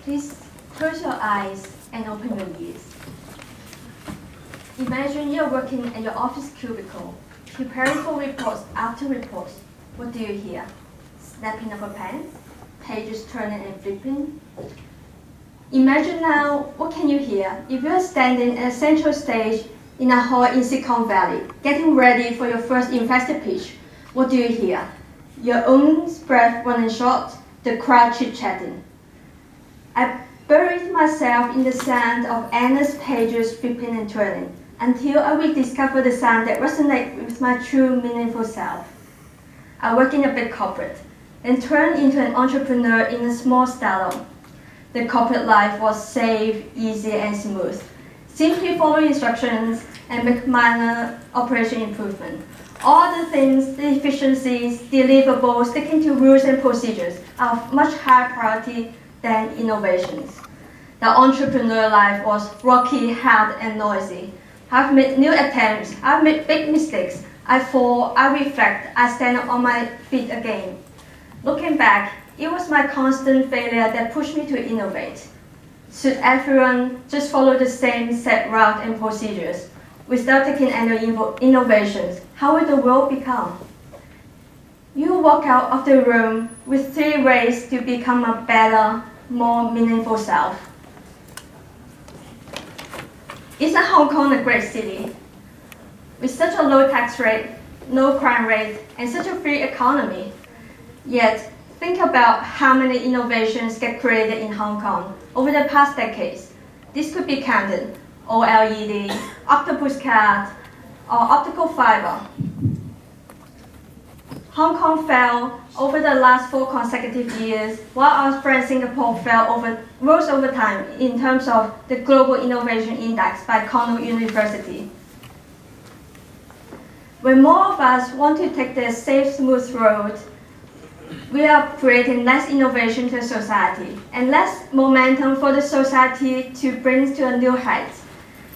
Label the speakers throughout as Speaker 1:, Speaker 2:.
Speaker 1: Please close your eyes and open your ears. Imagine you're working at your office cubicle, preparing for reports after reports. What do you hear? Snapping of a pen? Pages turning and flipping? Imagine now, what can you hear if you're standing at a central stage in a hall in Silicon Valley, getting ready for your first investor pitch? What do you hear? Your own breath running short, the crowd chit-chatting. I buried myself in the sound of endless pages flipping and turning until I would discover the sound that resonates with my true meaningful self. I worked in a big corporate, then turned into an entrepreneur in a small startup. The corporate life was safe, easy, and smooth. Simply follow instructions and make minor operation improvement. All the things, the efficiencies, deliverables, sticking to rules and procedures are of much higher priority than innovations. The entrepreneur life was rocky, hard, and noisy. I've made new attempts, I've made big mistakes. I fall, I reflect, I stand up on my feet again. Looking back, it was my constant failure that pushed me to innovate. Should everyone just follow the same set route and procedures without taking any innovations, how would the world become? You walk out of the room with 3 ways to become a better, more meaningful self. Isn't Hong Kong a great city? With such a low tax rate, no crime rate, and such a free economy. Yet, think about how many innovations get created in Hong Kong over the past decades. This could be counted: OLED, octopus card, or optical fiber. Hong Kong fell over the last 4 consecutive years, while our friend Singapore rose over time in terms of the Global Innovation Index by Cornell University. When more of us want to take the safe, smooth road, we are creating less innovation to society and less momentum for the society to bring to a new height.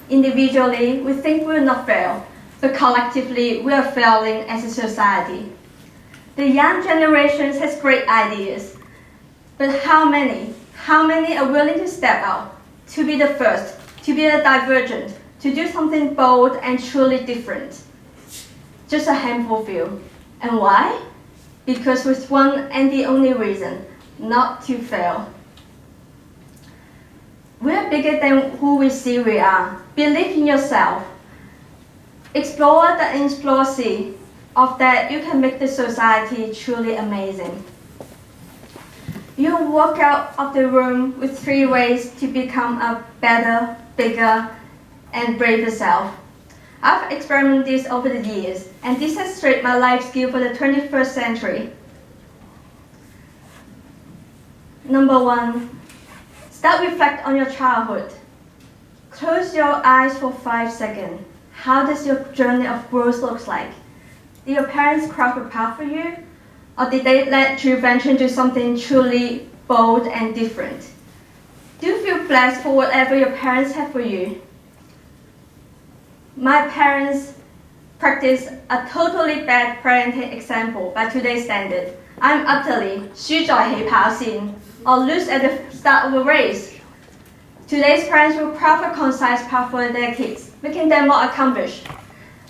Speaker 1: Individually, we think we will not fail, but collectively, we are failing as a society. The young generations has great ideas, but how many are willing to step out, to be the first, to be a divergent, to do something bold and truly different? Just a handful few. And why? Because with one and the only reason, not to fail. We are bigger than who we see we are. Believe in yourself. Explore the explosion of that you can make the society truly amazing. You walk out of the room with 3 ways to become a better, bigger, and braver self. I've experimented this over the years, and this has shaped my life skill for the 21st century. Number 1, start reflect on your childhood. Close your eyes for 5 seconds. How does your journey of growth look like? Did your parents craft a path for you? Or did they let you venture into something truly bold and different? Do you feel blessed for whatever your parents have for you? My parents practiced a totally bad parenting example by today's standard. I'm utterly 輸在起跑線 or lose at the start of a race. Today's parents will craft a concise path for their kids, making them more accomplished.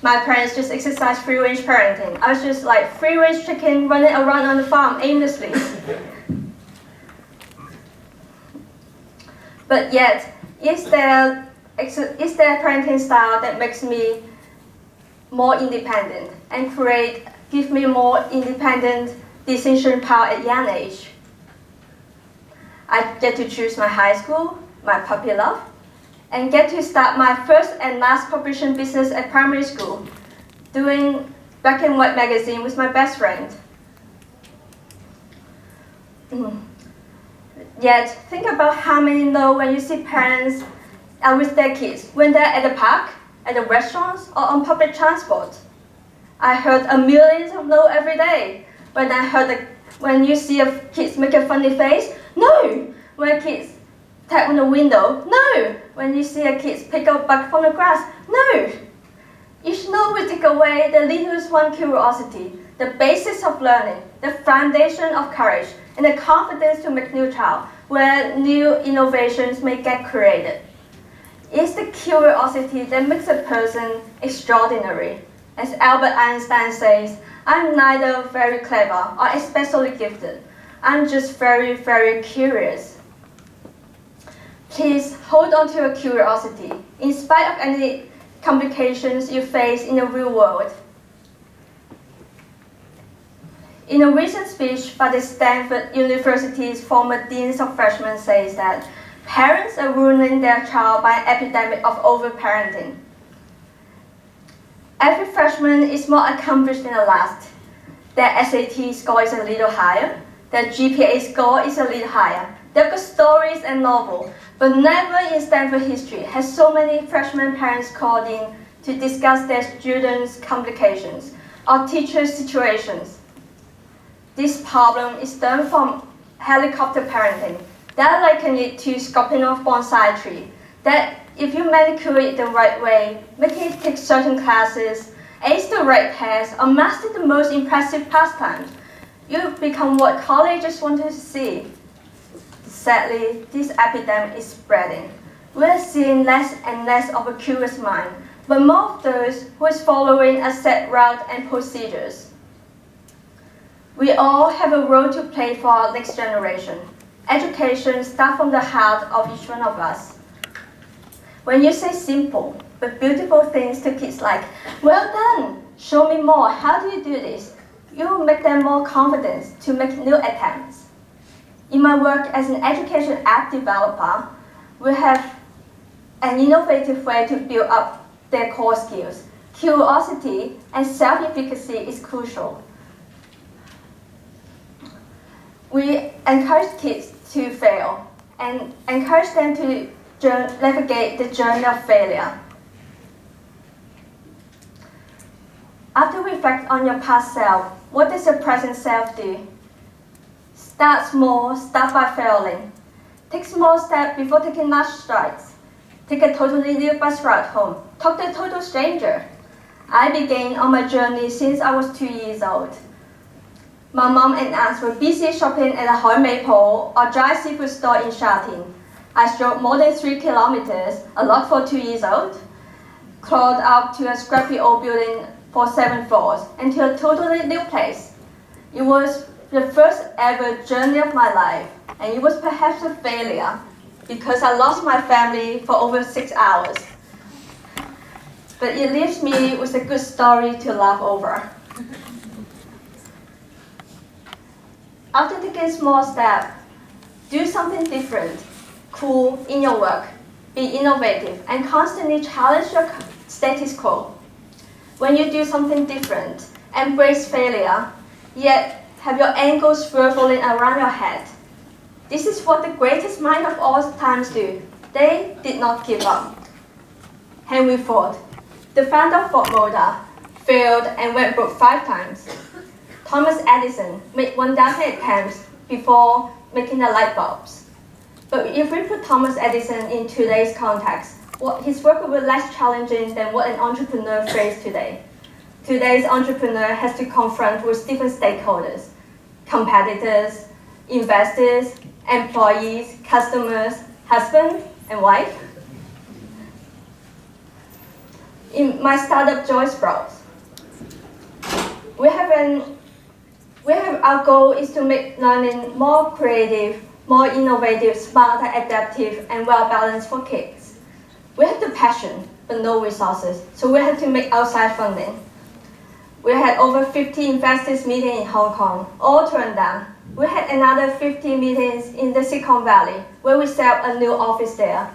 Speaker 1: My parents just exercised free-range parenting. I was just like free-range chicken running around on the farm aimlessly. But yet, is there a parenting style that makes me more independent and give me more independent decision power at young age? I get to choose my high school, my puppy love, and get to start my first and last publishing business at primary school, doing black and white magazine with my best friend. Yet, think about how many know when you see parents are with their kids, when they're at the park, at the restaurants, or on public transport. I heard a millions of no every day. When you see kids make a funny face, no. When kids tap on the window, no. When you see a kid pick up a bug from the grass, no. Each no will take away the littlest one curiosity, the basis of learning, the foundation of courage, and the confidence to make new trials where new innovations may get created. It's the curiosity that makes a person extraordinary. As Albert Einstein says, I'm neither very clever or especially gifted. I'm just very, very curious. Please hold on to your curiosity, in spite of any complications you face in the real world. In a recent speech by the Stanford University's former Dean of Freshmen says that parents are ruining their child by an epidemic of overparenting. Every freshman is more accomplished than the last. Their SAT score is a little higher. Their GPA score is a little higher. They've got stories and novels, but never in Stanford history has so many freshman parents called in to discuss their students' complications or teachers' situations. This problem is stemmed from helicopter parenting. That liken it to scorpion of bonsai tree. That if you manicure it the right way, making it take certain classes, ace the right tests, or master the most impressive pastimes, you become what colleges want to see. Sadly, this epidemic is spreading. We're seeing less and less of a curious mind, but more of those who is following a set route and procedures. We all have a role to play for our next generation. Education starts from the heart of each one of us. When you say simple but beautiful things to kids like, well done, show me more, how do you do this? You make them more confident to make new attempts. In my work as an education app developer, we have an innovative way to build up their core skills. Curiosity and self-efficacy is crucial. We encourage kids to fail and encourage them to navigate the journey of failure. After you reflect on your past self, what does your present self do? Start small, start by failing. Take small steps before taking large strides. Take a totally new bus ride home. Talk to a total stranger. I began on my journey since I was 2 years old. My mom and aunts were busy shopping at a Hoi Maple or dry seafood store in Shatin. I strolled more than 3 kilometers, a lot for 2 years old, crawled up to a scrappy old building for 7 floors, and to a totally new place. It was the first ever journey of my life, and it was perhaps a failure because I lost my family for over 6 hours. But it leaves me with a good story to laugh over. After taking small steps, do something different, cool in your work, be innovative, and constantly challenge your status quo. When you do something different, embrace failure, yet have your ankles swirling around your head. This is what the greatest minds of all times do. They did not give up. Henry Ford, the founder of Ford Motor, failed and went broke 5 times. Thomas Edison made 1,000 attempts before making the light bulbs. But if we put Thomas Edison in today's context, his work will be less challenging than what an entrepreneur faces today. Today's entrepreneur has to confront with different stakeholders, competitors, investors, employees, customers, husband and wife. In my startup Joy Sprouts, our goal is to make learning more creative, more innovative, smarter, adaptive, and well-balanced for kids. We have the passion, but no resources, so we have to make outside funding. We had over 50 investors meeting in Hong Kong, all turned down. We had another 50 meetings in the Silicon Valley, where we set up a new office there.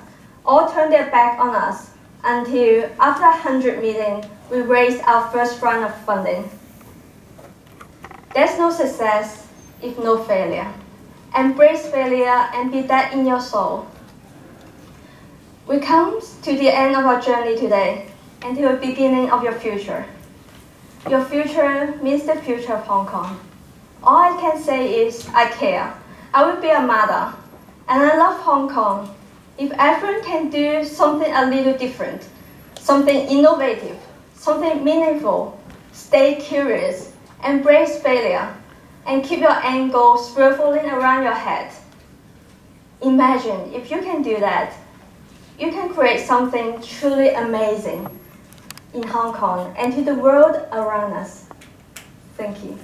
Speaker 1: All turned their back on us, until after 100 meetings, we raised our first round of funding. There's no success if no failure. Embrace failure and be that in your soul. We come to the end of our journey today and to the beginning of your future. Your future means the future of Hong Kong. All I can say is I care. I will be a mother, and I love Hong Kong. If everyone can do something a little different, something innovative, something meaningful, stay curious, embrace failure, and keep your ankle swirling around your head. Imagine if you can do that, you can create something truly amazing in Hong Kong and to the world around us. Thank you.